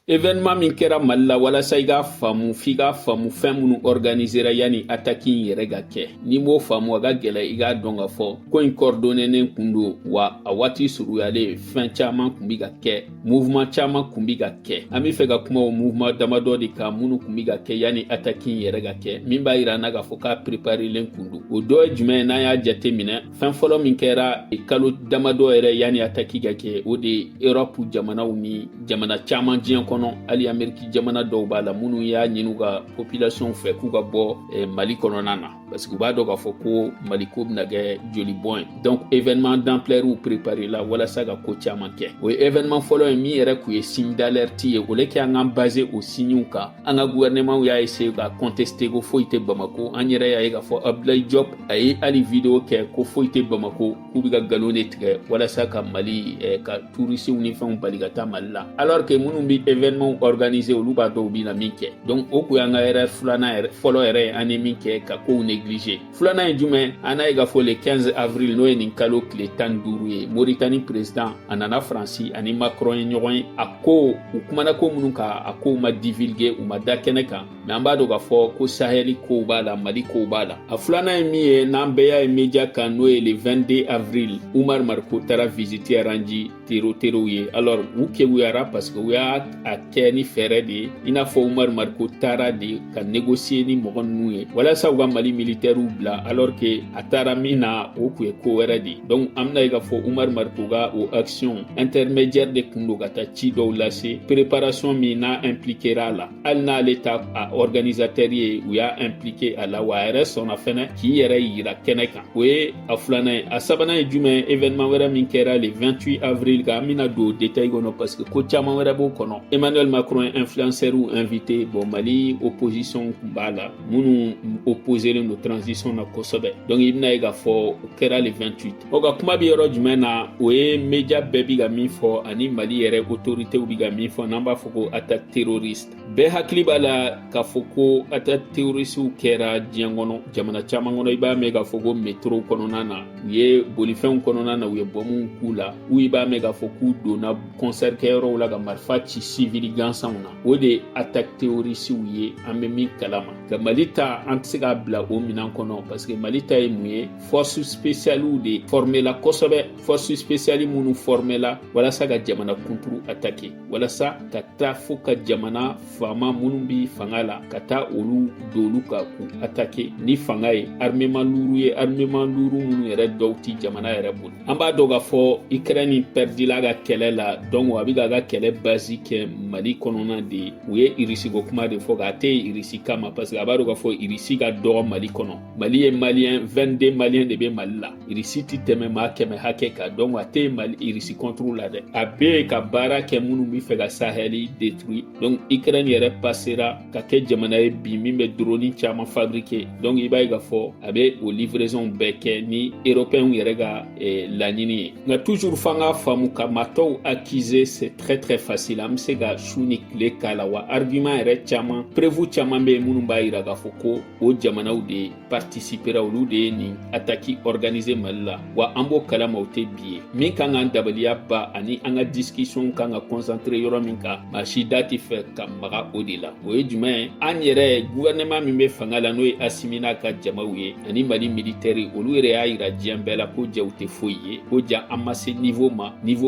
Événement min kɛra Mali la walasa i ka faamu f'i ka faamu fɛn minnu organisera yani attaque in yɛrɛ ka kɛ. N'i m'o faamu a ka gɛlɛ i k'a dɔn ka fɔ ko in coordonnénen kun don wa a waati suruyalen fɛn caman kun bi ka kɛ, mouvement caman kun bi ka kɛ. An bɛ fɛ ka kuma o mouvement damadɔ de kan minnu kun bi ka kɛ yani attaque in yɛrɛ ka kɛ min b'a yira an na k'a fɔ k'a préparelen kun don. O dɔ ye jumɛn ye n'an y'a jate minɛ fɛn fɔlɔ min kɛra kalo damadɔ yɛrɛ yani attaque ka kɛ o de ye Europe jamanaw ni jamana caman diɲɛ kɔnɔ hali Ameriki jamana dɔw b'a la minnu y'a ɲini ka population fɛ k'u ka bɔ Mali kɔnɔna na parce que u b'a dɔn k'a fɔ ko Mali ko bɛna kɛ joli bɔn ye. Donc événement d'ampleur u préparé la walasa ka ko caman kɛ. O ye événement fɔlɔ ye min yɛrɛ kun ye signe d'alerte ye o le kɛ an k'an basé o signes kan. An ka gouvernement y'a essayé ka contester ko foyi tɛ Bamako. An yɛrɛ y'a ye k'a fɔ Abdoulaye Diop a ye hali vidéo kɛ ko foyi tɛ Bamako k'u bɛ ka galon de tigɛ walasa ka Mali ka touristes ni fɛnw bali ka taa Mali la. Alors que minnu bɛ événement organisé olu b'a dɔn u bɛna min kɛ. Donc o kun y'an ka erreur filanan yɛrɛ fɔlɔ yɛrɛ ye an ye min kɛ ka kow négligé. Filanan ye jumɛn an n'a ye k'a fɔ le 15 avril n'o ye nin kalo tile 15 ye Mauritanie président a nana Faransi ani Macron ye ɲɔgɔn ye a ko u kumana ko minnu kan a kow ma divulgué u ma da kɛnɛ kan mais an b'a dɔn k'a fɔ ko Sahel kow b'a la Mali kow b'a la. A filanan ye min ye n'an bɛɛ y'a ye média kan n'o ye le 22 avril Umar Marko taara visiter Ranji terow ye alors u kewuyara parce que u y'a kɛ ni fɛɛrɛ de ye i n'a fɔ Umar Marko taara de ka négocier ni mɔgɔ ninnu ye walasa u ka Mali militaires bila alors que a taara min na o kun ye ko wɛrɛ de donc an bɛna ye k'a fɔ Umar Marko ka o action intermédiaire de kun don ka taa ci dɔw lase préparation min n'a impliquera a la hali n'ale ta organisateur ye u y'a impliqué a la wa a yɛrɛ sɔnna fɛnɛ k'i yɛrɛ yira kɛnɛ kan o ye a filanan ye a sabanan ye jumɛn événement wɛrɛ min kɛra le 28 avril kan an bɛna don détail kɔnɔ parce que ko caman wɛrɛ b'o kɔnɔ Emmanuel Macron ye influenceur ou invité bon Mali opposition kun b'a la minnu opposeren don transition na kosɛbɛ donc i bɛna ye k'a fɔ o kɛra le 28 o ka kuma bɛ yɔrɔ jumɛn na o ye média bɛɛ bi ka min fɔ ani Mali yɛrɛ autorités bi ka min fɔ n'an b'a fɔ ko attaque terroriste bɛɛ hakili b'a la k'a fɔ ko attaque terroriste kɛra diɲɛ kɔnɔ jamana caman kɔnɔ i b'a mɛn k'a fɔ ko métro kɔnɔna na u ye bolifɛnw kɔnɔna na u ye bɔnmu k'u la ou i b'a mɛn k'a fɔ k'u donna concert kɛyɔrɔw la ka marifa ci civil gansanw na o de attaque terroriste ye an bɛ min kalama ka Mali ta an tɛ se k'a bila o minan kɔnɔ parce que Mali ta ye mun ye force spéciale de formé la kosɛbɛ force spéciale minnu formé la walasa ka jamana kunturu attaquer walasa ka taa fo ka jamana faama minnu bi fanga la ka taa olu dolu ka ku attaquer ni fanga ye armement lourd minnu yɛrɛ dɔw ti jamana yɛrɛ bolo an b'a dɔn k'a fɔ Ukraine perdila ka kɛlɛ la donc a bɛ k'a ka kɛlɛ base kɛ Mali kɔnɔna de u ye Irisi ko kuma de fɔ k'a tɛ Irisi kama parce que a b'a dɔn k'a fɔ Irisi ka dɔgɔ Mali kɔnɔ Mali ye malien 22 malien de bɛ Mali la Irisi ti tɛmɛ maa 100 hakɛ kan donc a tɛ Mali Irisi contre la dɛ a bɛ ka baara kɛ minnu bɛ fɛ ka Sahel détruire donc Ukraine yɛrɛ passera ka kɛ jamana ye bi min bɛ drone caman fabriquer donc i b'a ye k'a fɔ a bɛ o livraison bɛɛ kɛ ni européens yɛrɛ ka laɲini ye nka toujours f'an k'a faamu ka matɔw accuser c'est très facile an bɛ se ka su ni tile k'a la wa argument yɛrɛ caman prévu caman bɛ yen minnu b'a yira k'a fɔ ko o jamanaw de participera olu de ye nin attaque organisée Mali la wa an b'o kalama o tɛ bi ye min kan k'an dabaliya ba ani an ka discussion kan ka concentrer yɔrɔ min kan maa si da tɛ fɛ ka maga o de la o ye jumɛn ye an yɛrɛ gouvernement min bɛ fanga la n'o ye Assimi n'a ka jamaw ye ani Mali militaire olu yɛrɛ y'a yira diɲɛ bɛɛ la ko jaw tɛ foyi ye ko ja an ma se niveau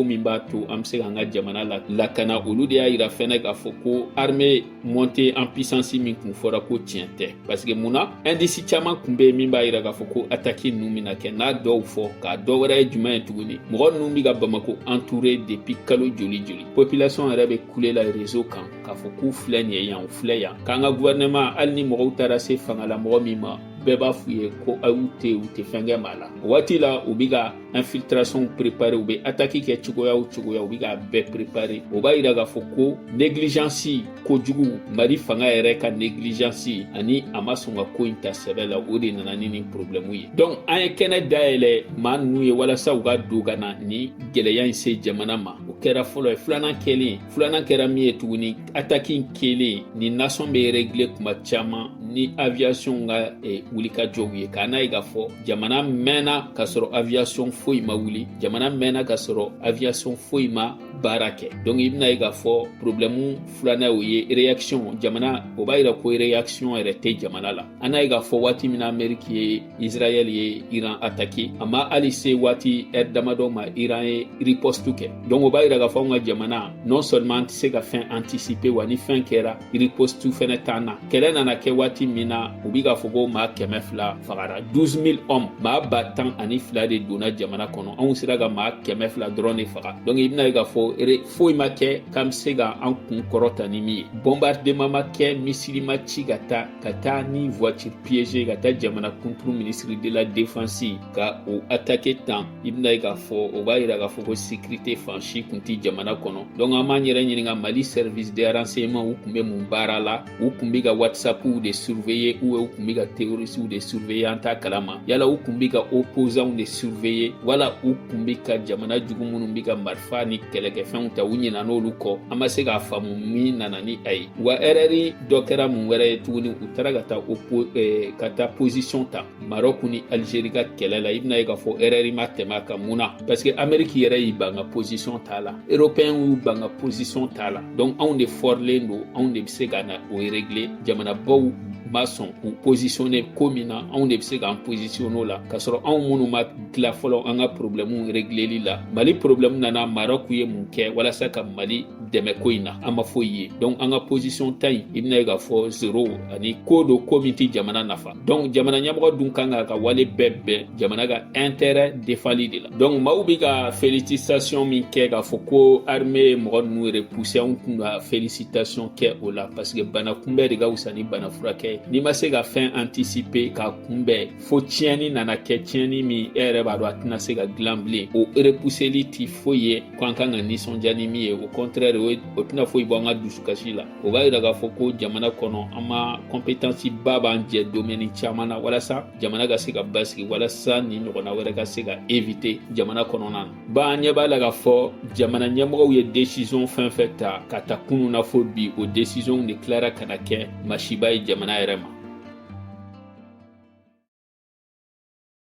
min b'a to an bɛ se k'an ka jamana lakana olu de y'a yira fɛnɛ k'a fɔ ko armée montée en puissance min kun fɔra ko tiɲɛ tɛ parce que munna indice caman kun bɛ yen min b'a yira k'a fɔ ko attaque ninnu bɛna kɛ n'a dɔw fɔ k'a dɔ wɛrɛ ye jumɛn ye tuguni mɔgɔ ninnu bɛ ka Bamako entouré depuis kalo joli population yɛrɛ bɛ couler la réseau kan k'a fɔ k'u filɛ nin ye yan u filɛ yan k'an ka gouvernement hali ni mɔgɔw taara se fanga la mɔgɔ min ma bɛɛ b'a f'u ye ko u tɛ fɛn kɛ maa la o waati la u bɛ ka infiltration préparer u bɛ attaque kɛ cogoya o cogoya u bɛ k'a bɛɛ préparer o b'a yira k'a fɔ ko négligence kojugu Mali fanga yɛrɛ ka négligence ani a ma sɔn ka ko in ta sɛbɛ la o de nana ni nin problème ye donc an ye kɛnɛ dayɛlɛ maa ninnu ye walasa u ka don ka na ni gɛlɛya in se jamana ma o kɛra fɔlɔ ye. Filanan kɛra min ye tuguni attaque in kɛlen ni nation bɛ régler kuma caman ni aviation ka wulikajɔw ye k'a n'a ye k'a fɔ jamana mɛnna k'a sɔrɔ aviation foyi ma wuli, jamana mɛnna k'a sɔrɔ aviation foyi ma baara kɛ. Donc i bɛna ye k'a fɔ problème filanan o ye réaction jamana, o b'a yira ko réaction yɛrɛ tɛ jamana la. An n'a ye k'a fɔ waati min na Amérique ye Israël ye Iran attaqué, a ma hali se waati damadɔ ma Iran ye riposte kɛ. Donc o b'a yira k'a fɔ anw ka jamana non seulement an tɛ se ka fɛn anticiper wa ni fɛn kɛra riposte fɛnɛ t'an na. Kɛlɛ nana kɛ waati min na u bɛ k'a fɔ ko maa 200 fagara, 12,000 hommes, maa 12,000 de donna jamana kɔnɔ. Anw sera ka maa 200 dɔrɔn de faga. Donc i bɛna ye k'a fɔ foyi ma kɛ k'an bɛ se ka an kun kɔrɔta ni min ye. Bombardement ma kɛ, missile ma ci ka taa ni voiture piégée ka taa jamana kunturu ministre de la défense ka o attaquer tan. I bɛna ye k'a fɔ o b'a yira k'a fɔ ko sécurité fansi kun tɛ jamana kɔnɔ. Donc an b'an yɛrɛ ɲininka Mali service de renseignement u kun bɛ mun baara la, u kun bɛ ka WhatsApp de surveiller ou u kun bɛ ka terroristes de surveiller an t'a kalama. Yala u kun bɛ ka opposants de surveiller wala u kun bɛ ka jamana jugu minnu bɛ ka marifa ni kɛlɛkɛfɛnw ta u ɲinɛ n'olu kɔ. An ma se k'a faamu min nana ni a ye. Wa erreur dɔ kɛra mun wɛrɛ ye tuguni u taara ka taa position ta Maroc ni Algérie ka kɛlɛ la. I bɛna ye k'a fɔ erreur ma tɛmɛ a kan mun na? Parce que Amérique yɛrɛ y'i ban ka position t'a la, Européens y'u ban ka position t'a la. Donc anw de fɔrilen don, anw de bɛ se ka na o régler. Jamanabaw ma sɔn k'u positionner ko min na anw de bɛ se k'an positionner o la k'a sɔrɔ anw minnu ma tila fɔlɔ an ka problème régleli la. Mali problème nana Maroc ye mun kɛ walasa ka Mali dɛmɛ ko in na, an ma foyi ye. Donc an ka position ta in i bɛna ye k'a fɔ 0 ani ko do ko min tɛ jamana nafa. Donc jamana ɲɛmɔgɔ dun kan ka wale bɛɛ bɛn jamana ka intérêt défendli de la. Donc maaw bɛ ka félicitation min kɛ k'a fɔ ko armée ye mɔgɔ ninnu repousser, anw kun ka félicitation kɛ o la parce que bana kunbɛn de ka wusa ni bana furakɛ. N'i ma se ka fɛn anticiper k'a kunbɛn fo tiɲɛni nana kɛ, tiɲɛni min e yɛrɛ b'a dɔn a tɛna se ka dilan bilen. O repousseli tɛ foyi ye ko an kan ka nisɔndiya ni min ye, au contraire o tɛna foyi bɔ an ka dusukasi la. O b'a yira k'a fɔ ko jamana kɔnɔ an ma compétence ba b'an jɛ domaine caman na walasa jamana ka se ka basigi, walasa ni ɲɔgɔnna wɛrɛ ka se ka éviter jamana kɔnɔna na. Ba an ɲɛ b'a la k'a fɔ jamana ɲɛmɔgɔw ye décision fɛn fɛn ta ka ta kunun na fo bi, o décision de tilara ka na kɛ masiba ye jamana yɛrɛ ma.